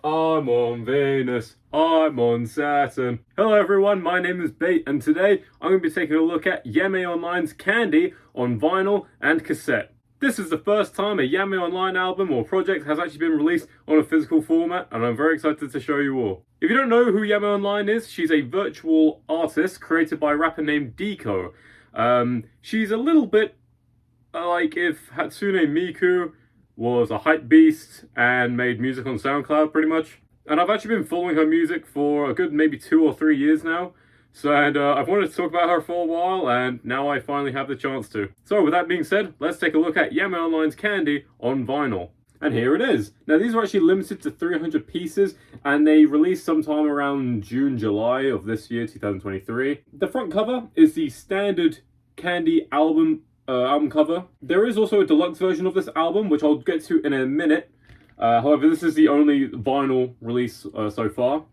I'm on Venus, I'm on Saturn. Hello everyone, my name is Bait, and today I'm going to be taking a look at Yameii Online's Candy on vinyl and cassette. This is the first time a Yameii Online album or project has actually been released on a physical format, and I'm very excited to show you all. If you don't know who Yameii Online is, she's a virtual artist created by a rapper named Deko. She's a little bit like if Hatsune Miku was a hype beast and made music on SoundCloud pretty much. And I've actually been following her music for a good maybe 2 or 3 years now. I've wanted to talk about her for a while, and now I finally have the chance to. So with that being said, let's take a look at Yameii Online's Candy on vinyl. And here it is. Now these are actually limited to 300 pieces, and they released sometime around June, July of this year, 2023. The front cover is the standard Candy album cover. There is also a deluxe version of this album, which I'll get to in a minute. However, this is the only vinyl release so far.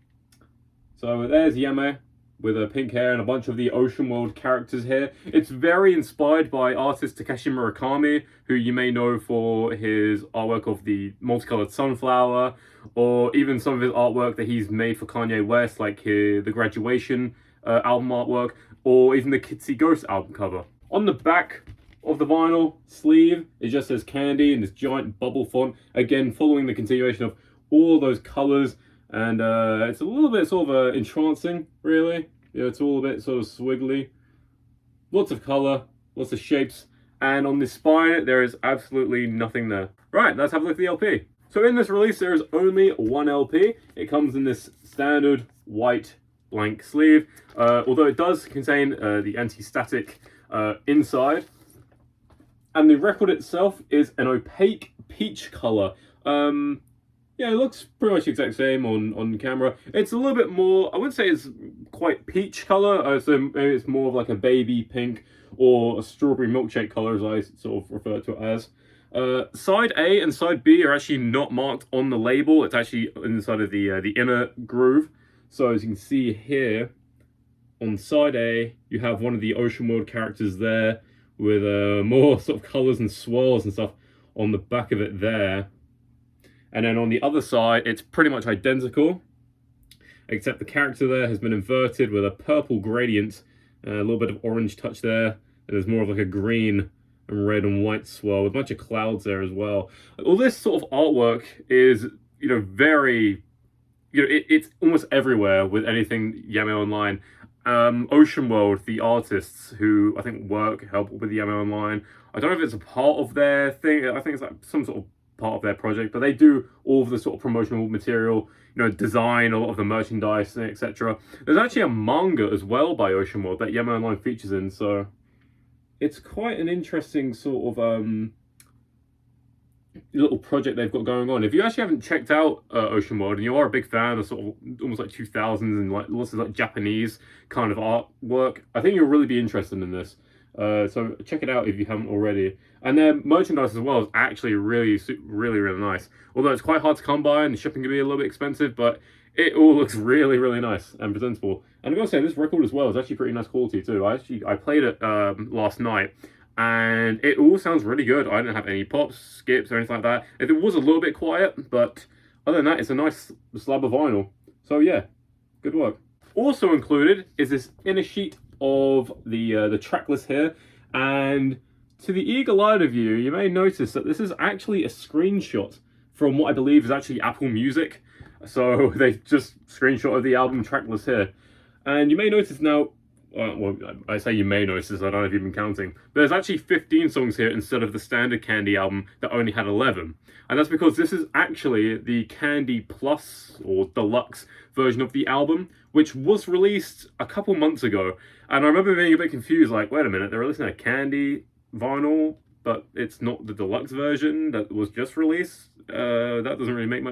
So there's Yameii with pink hair and a bunch of the Ocean World characters here. It's very inspired by artist Takeshi Murakami, who you may know for his artwork of the multicolored sunflower, or even some of his artwork that he's made for Kanye West, like the Graduation album artwork, or even the Kitsy Ghost album cover. On the back of the vinyl sleeve, it just says Candy in this giant bubble font, again following the continuation of all those colors, and it's a little bit sort of entrancing, really. Yeah, it's all a bit sort of swiggly, lots of color, lots of shapes, and on the spine there is absolutely nothing there. Right, let's have a look at the LP. So in this release there is only one LP. It comes in this standard white blank sleeve, although it does contain the anti-static inside. And the record itself is an opaque peach color. Yeah, it looks pretty much the exact same on camera. It's a little bit more, I wouldn't say it's quite peach color, so maybe it's more of like a baby pink or a strawberry milkshake color, as I sort of refer to it as. Side A and side B are actually not marked on the label. It's actually inside of the inner groove. So as you can see here, on side A, you have one of the Ocean World characters there, with more sort of colors and swirls and stuff on the back of it there. And then on the other side, it's pretty much identical, except the character there has been inverted with a purple gradient, a little bit of orange touch there, and there's more of like a green and red and white swirl with a bunch of clouds there as well. All this sort of artwork is, very, it's almost everywhere with anything Yameii Online. Ocean World, the artists who I think help with the Yameii Online. I don't know if it's a part of their thing. I think it's like some sort of part of their project, but they do all of the sort of promotional material, design a lot of the merchandise, etc. There's actually a manga as well by Ocean World that Yameii Online features in, so it's quite an interesting sort of little project they've got going on. If you actually haven't checked out Ocean World and you are a big fan of sort of almost like 2000s and like lots of like Japanese kind of artwork, I think you'll really be interested in this. So check it out if you haven't already. And their merchandise as well is actually really nice. Although it's quite hard to come by and the shipping can be a little bit expensive, but it all looks really nice and presentable. And I gotta say, this record as well is actually pretty nice quality too. I played it last night, and it all sounds really good. I didn't have any pops, skips, or anything like that. If it was a little bit quiet, but other than that, it's a nice slab of vinyl. So yeah, good work. Also included is this inner sheet of the track list here, and to the eagle-eyed of you, you may notice that this is actually a screenshot from what I believe is actually Apple Music. So they just screenshotted the album track list here, and you may notice now. Well, I say you may notice, I don't know if you've been counting, but there's actually 15 songs here instead of the standard Candy album that only had 11. And that's because this is actually the Candy Plus or Deluxe version of the album, which was released a couple months ago. And I remember being a bit confused, like, wait a minute, they're releasing a Candy vinyl, but it's not the deluxe version that was just released? That doesn't really make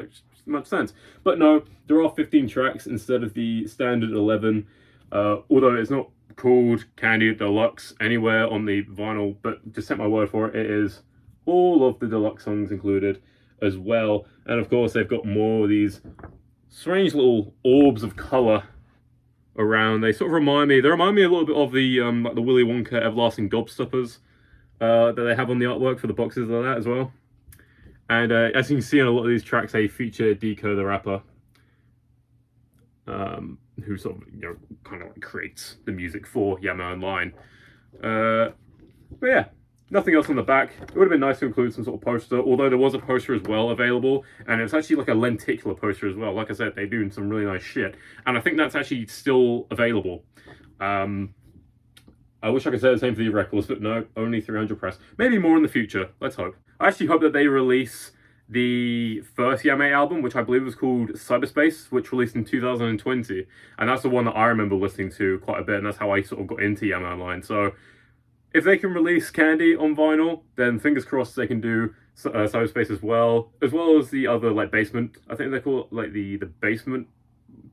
much sense. But no, there are 15 tracks instead of the standard 11. Although it's not called Candy Deluxe anywhere on the vinyl, but just take my word for it, it is all of the deluxe songs included as well. And of course they've got more of these strange little orbs of colour around. They remind me a little bit of the like the Willy Wonka Everlasting Gobstoppers that they have on the artwork for the boxes of that as well. And as you can see on a lot of these tracks, they feature Deko the rapper, who sort of, you know, kind of like creates the music for Yameii Online. But yeah, nothing else on the back. It would have been nice to include some sort of poster, although there was a poster as well available, and it's actually like a lenticular poster as well. Like I said, they're doing some really nice shit, and I think that's actually still available. I wish I could say the same for the records, but no, only 300 press. Maybe more in the future, let's hope. I actually hope that they release the first Yameii album, which I believe was called Cyberspace, which released in 2020. And that's the one that I remember listening to quite a bit, and that's how I sort of got into Yameii Online. So if they can release Candy on vinyl, then fingers crossed they can do Cyberspace as well as the other, like, Basement. I think they call it, like, the Basement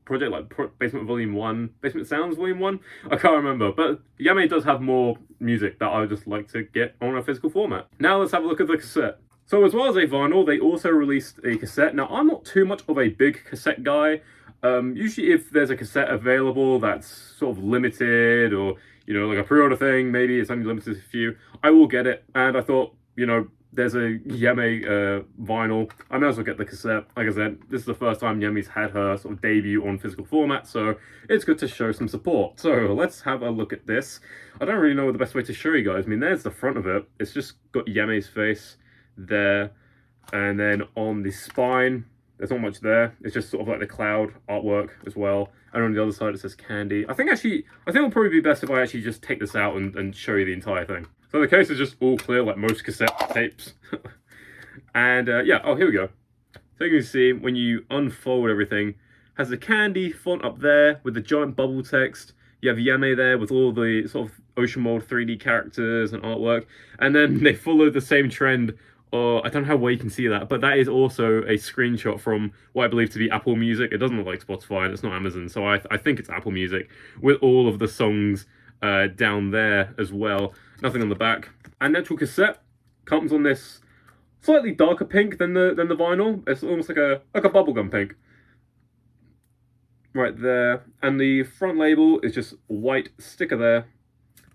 project, like Basement Volume 1, Basement Sounds Volume 1. I can't remember, but Yameii does have more music that I would just like to get on a physical format. Now let's have a look at the cassette. So as well as a vinyl, they also released a cassette. Now, I'm not too much of a big cassette guy. Usually if there's a cassette available that's sort of limited, or, you know, like a pre-order thing, maybe it's only limited to a few, I will get it. And I thought, you know, there's a Yameii vinyl, I may as well get the cassette. Like I said, this is the first time Yameii's had her sort of debut on physical format, so it's good to show some support. So let's have a look at this. I don't really know the best way to show you guys. I mean, there's the front of it. It's just got Yameii's face there, and then on the spine, there's not much there. It's just sort of like the cloud artwork as well. And on the other side, it says Candy. I think it'll probably be best if I actually just take this out and show you the entire thing. So the case is just all clear, like most cassette tapes. And yeah, oh, here we go. So you can see, when you unfold everything, has the Candy font up there with the giant bubble text. You have Yameii there with all the sort of ocean mold 3D characters and artwork. And then they follow the same trend. I don't know how well you can see that, but that is also a screenshot from what I believe to be Apple Music. It doesn't look like Spotify, and it's not Amazon, so I think it's Apple Music, with all of the songs down there as well. Nothing on the back. And the actual cassette comes on this slightly darker pink than the vinyl. It's almost like a bubblegum pink. Right there. And the front label is just white sticker there.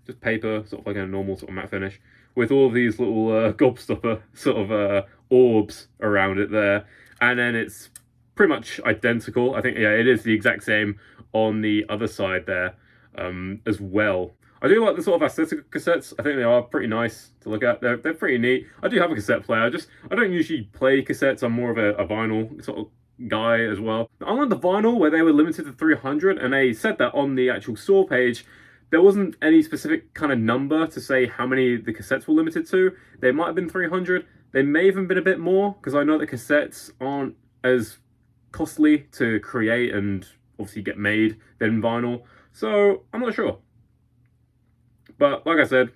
Just paper, sort of like a normal sort of matte finish, with all of these little gobstopper sort of orbs around it there. And then it's pretty much identical. I think, yeah, it is the exact same on the other side there as well. I do like the sort of aesthetic of cassettes. I think they are pretty nice to look at. They're pretty neat. I do have a cassette player. I don't usually play cassettes. I'm more of a vinyl sort of guy as well. Unlike the vinyl, where they were limited to 300, and they said that on the actual store page, there wasn't any specific kind of number to say how many the cassettes were limited to. They might have been 300. They may have even been a bit more, because I know that cassettes aren't as costly to create and obviously get made than vinyl. So I'm not sure. But like I said,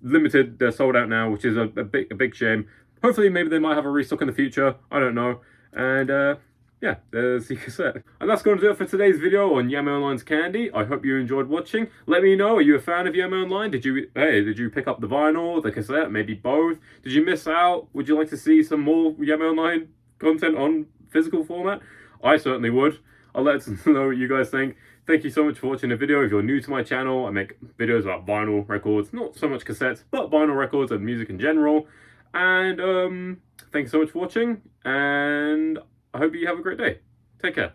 limited, they're sold out now, which is a big shame. Hopefully maybe they might have a restock in the future. I don't know. And yeah, there's the cassette. And that's going to do it for today's video on Yameii Online's Candy. I hope you enjoyed watching. Let me know, are you a fan of Yameii Online? Did you pick up the vinyl, the cassette, maybe both? Did you miss out? Would you like to see some more Yameii Online content on physical format? I certainly would. I'll let us know what you guys think. Thank you so much for watching the video. If you're new to my channel, I make videos about vinyl records, not so much cassettes, but vinyl records and music in general. And thank you so much for watching, and I hope you have a great day. Take care.